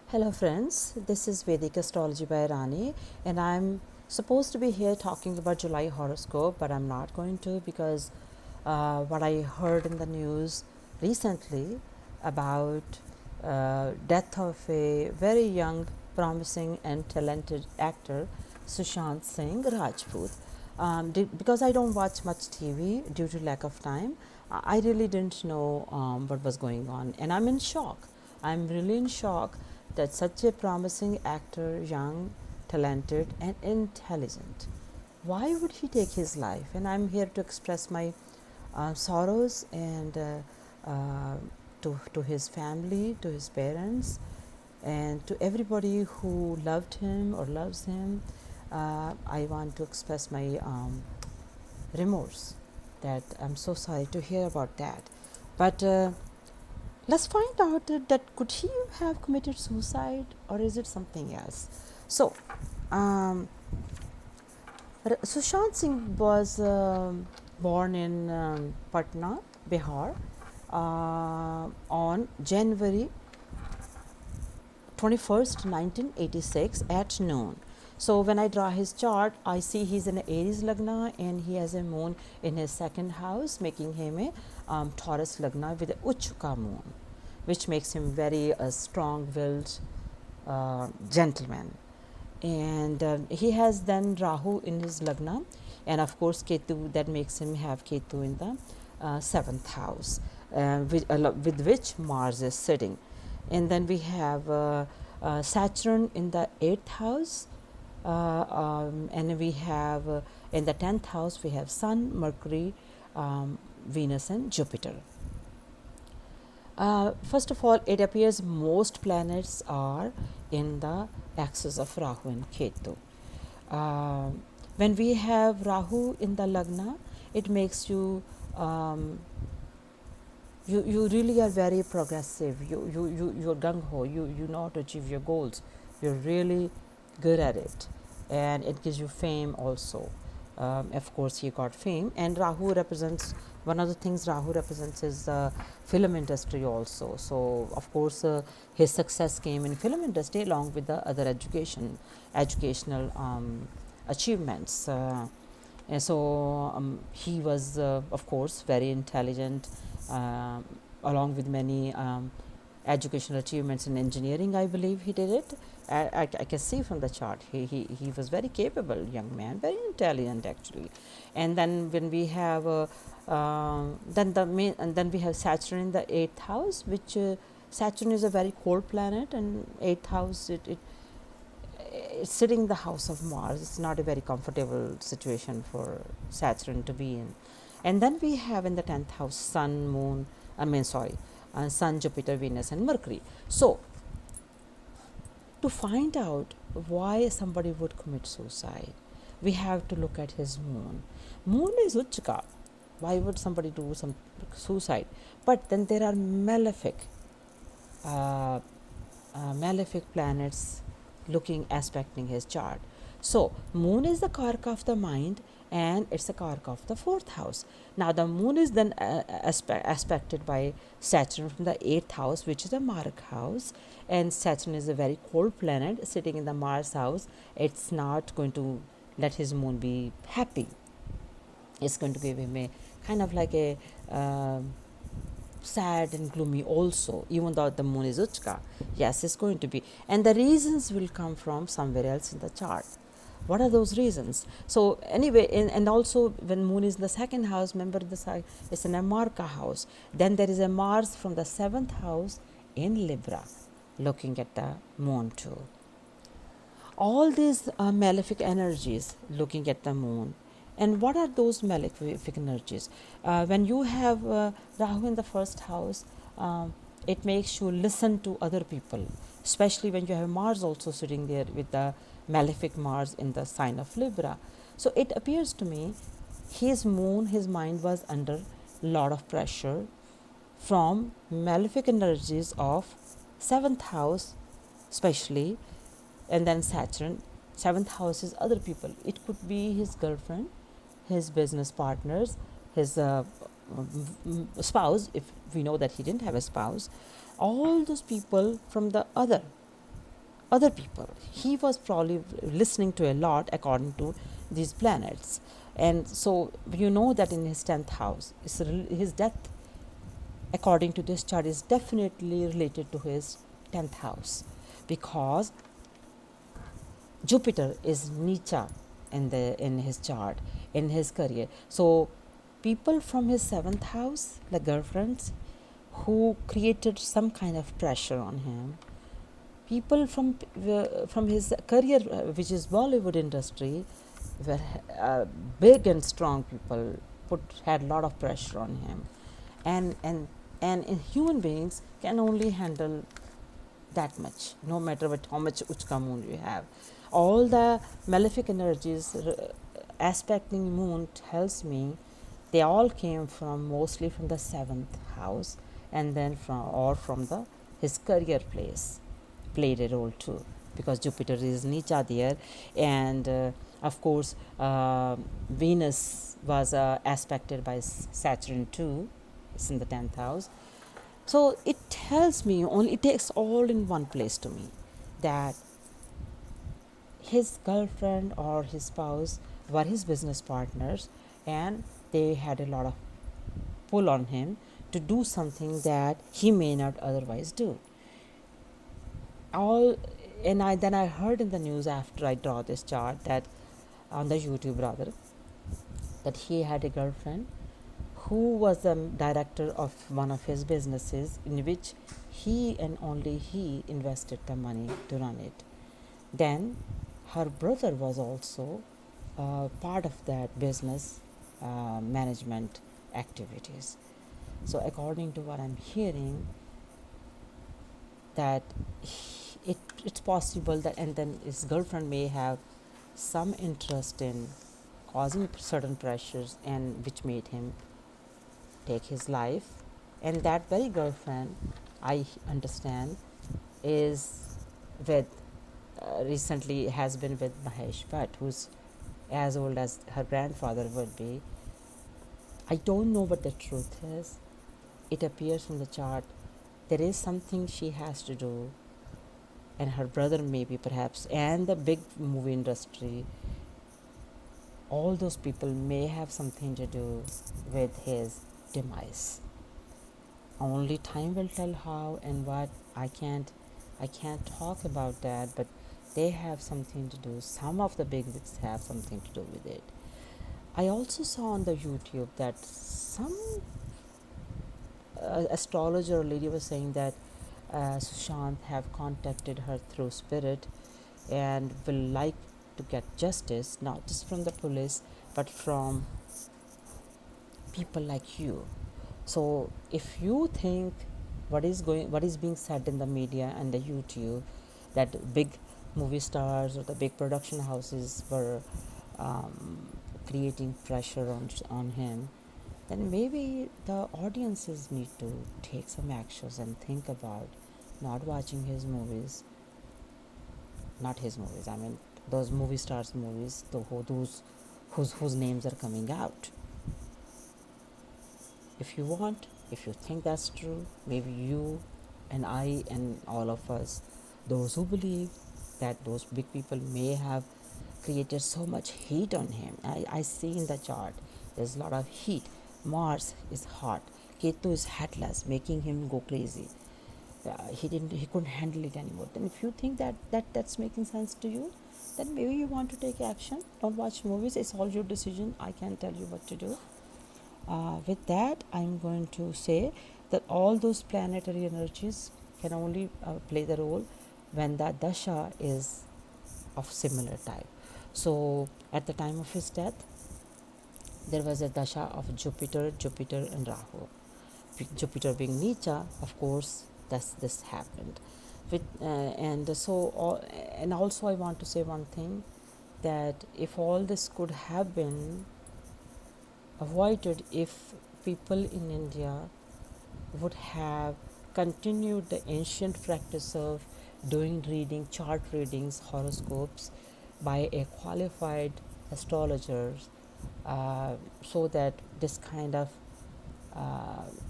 Hello friends, this is Vedic Astrology by Rani, and I'm supposed to be here talking about July horoscope, but I'm not going to because what I heard in the news recently about death of a very young, promising and talented actor, Sushant Singh Rajput. Because I don't watch much TV due to lack of time, I really didn't know what was going on, and I'm in shock. I'm really in shock that such a promising actor, young, talented, and intelligent, why would he take his life? And I'm here to express my sorrows and to his family, to his parents, and to everybody who loved him or loves him. I want to express my remorse that I'm so sorry to hear about that. But let's find out that could he have committed suicide or is it something else? So, um, Sushant Singh was born in Patna, Bihar, on January 21st, 1986 at noon. So when I draw his chart, I see he's in Aries Lagna and he has a moon in his second house, making him a Taurus Lagna with a Uchka moon, which makes him very strong-willed gentleman. And he has then Rahu in his Lagna, and of course Ketu, that makes him have Ketu in the seventh house, with which Mars is sitting. And then we have Saturn in the eighth house, and we have in the 10th house we have Sun, Mercury, Venus and Jupiter. First of all, it appears most planets are in the axis of Rahu and Ketu. Uh, when we have Rahu in the Lagna, it makes you you really are very progressive. You're gung ho. You know how to achieve your goals. You're really good at it, and it gives you fame also. Of course, he got fame, and Rahu represents one of the things. Rahu represents is the film industry also. So, of course, his success came in film industry along with the other educational achievements. And so he was, of course, very intelligent, along with many educational achievements in engineering. I believe he did it. I can see from the chart. He was very capable young man, very intelligent actually. And then when we have then we have Saturn in the eighth house, which Saturn is a very cold planet, and eighth house it's sitting in the house of Mars. It's not a very comfortable situation for Saturn to be in. And then we have in the 10th house Sun, Moon, Sun, Jupiter, Venus, and Mercury. So, to find out why somebody would commit suicide, we have to look at his moon. Moon is Uchka. Why would somebody do some suicide? But then there are malefic planets aspecting his chart. So moon is the karka of the mind and it's the karka of the fourth house. Now the moon is then aspected by Saturn from the eighth house, which is the Mark house, and Saturn is a very cold planet sitting in the Mars house. It's not going to let his moon be happy. It's going to give him a kind of like a sad and gloomy also, even though the moon is Uchka. Yes, it's going to be. And the reasons will come from somewhere else in the chart. What are those reasons? So anyway, and also when moon is in the second house, remember it's an Amarka house. Then there is a Mars from the seventh house in Libra, looking at the moon too. All these malefic energies looking at the moon. And what are those malefic energies? When you have Rahu in the first house, it makes you listen to other people, especially when you have Mars also sitting there with the malefic Mars in the sign of Libra. So it appears to me his moon, his mind was under a lot of pressure from malefic energies of seventh house, especially, and then Saturn. Seventh house is other people. It could be his girlfriend, his business partners, his spouse, if we know that he didn't have a spouse, all those people from the other other people. He was probably listening to a lot according to these planets. And so you know that in his 10th house, his death, according to this chart, is definitely related to his 10th house, because Jupiter is Nicha in his chart, in his career. So people from his 7th house, like girlfriends, who created some kind of pressure on him, people from his career, which is Bollywood industry, were big and strong people, had a lot of pressure on him, and and and in human beings can only handle that much, no matter how much uchka moon you have. All the malefic energies aspecting moon tells me they all came from mostly from the 7th house, and then from the his career place played a role too, because Jupiter is Nicha there, and of course Venus was aspected by Saturn too. It's in the 10th house. So it tells me, only it takes all in one place to me, that his girlfriend or his spouse were his business partners, and they had a lot of pull on him to do something that he may not otherwise do. All and I then I heard in the news after I draw this chart, that on the YouTube rather, that he had a girlfriend who was the director of one of his businesses, in which he and only he invested the money to run it. Then her brother was also part of that business management activities. So according to what I'm hearing, that it's possible that, and then his girlfriend may have some interest in causing certain pressures, and which made him take his life. And that very girlfriend, I understand, is with recently has been with Mahesh Bhatt, who's as old as her grandfather would be. I don't know what the truth is. It appears from the chart there is something she has to do, and her brother maybe perhaps, and the big movie industry, all those people may have something to do with his demise. Only time will tell how and what. I can't talk about that, but they have something to do. Some of the bigwigs have something to do with it. I also saw on the YouTube that some astrologer lady was saying that Sushant have contacted her through spirit and will like to get justice, not just from the police, but from people like you. So if you think what is being said in the media and the YouTube, that big movie stars or the big production houses were creating pressure on him, then maybe the audiences need to take some actions and think about not watching his movies. Not his movies, I mean those movie stars movies, those whose names are coming out. If you want, if you think that's true, maybe you and I and all of us, those who believe that those big people may have created so much heat on him. I see in the chart there's a lot of heat. Mars is hot, Ketu is headless, making him go crazy. He couldn't handle it anymore. Then if you think that's making sense to you, then maybe you want to take action. Don't watch movies, it's all your decision. I can't tell you what to do. With that, I'm going to say that all those planetary energies can only play the role when the dasha is of similar type. So at the time of his death, there was a dasha of Jupiter and Rahu. Jupiter being Nicha, of course, this happened. And also I want to say one thing, that if all this could have been avoided if people in India would have continued the ancient practice of doing chart readings, horoscopes by a qualified astrologers, so that this kind of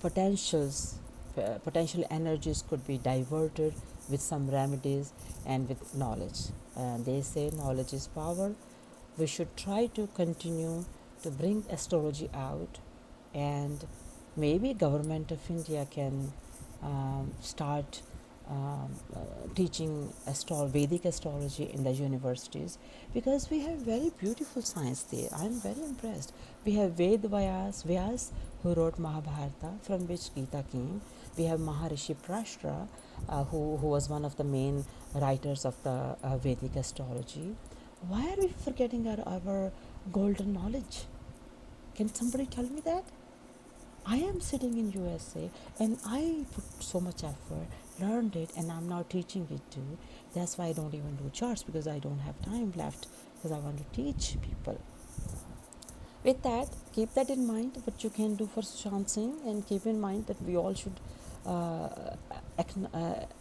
potential energies could be diverted with some remedies and with knowledge. And they say knowledge is power. We should try to continue to bring astrology out, and maybe government of India can start teaching Vedic astrology in the universities, because we have very beautiful science there. I am very impressed. We have Vyas who wrote Mahabharata, from which Gita came. We have Maharishi Prashra, who was one of the main writers of the Vedic astrology. Why are we forgetting our golden knowledge? Can somebody tell me that? I am sitting in USA and I put so much effort, learned it, and I'm now teaching it too. That's why I don't even do charts, because I don't have time left, because I want to teach people. With that, keep that in mind, what you can do for Sushant Singh, and keep in mind that we all should uh,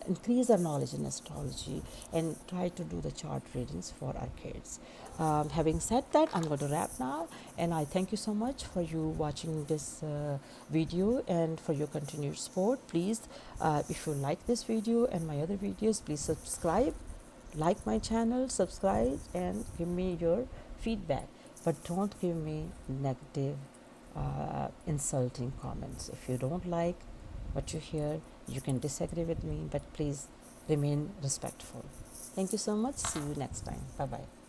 increase our knowledge in astrology and try to do the chart readings for our kids. Having said that, I'm going to wrap now, and I thank you so much for you watching this video and for your continued support. Please, if you like this video and my other videos, please subscribe, like my channel, subscribe, and give me your feedback. But don't give me negative, insulting comments. If you don't like what you hear, you can disagree with me, but please remain respectful. Thank you so much. See you next time. Bye bye.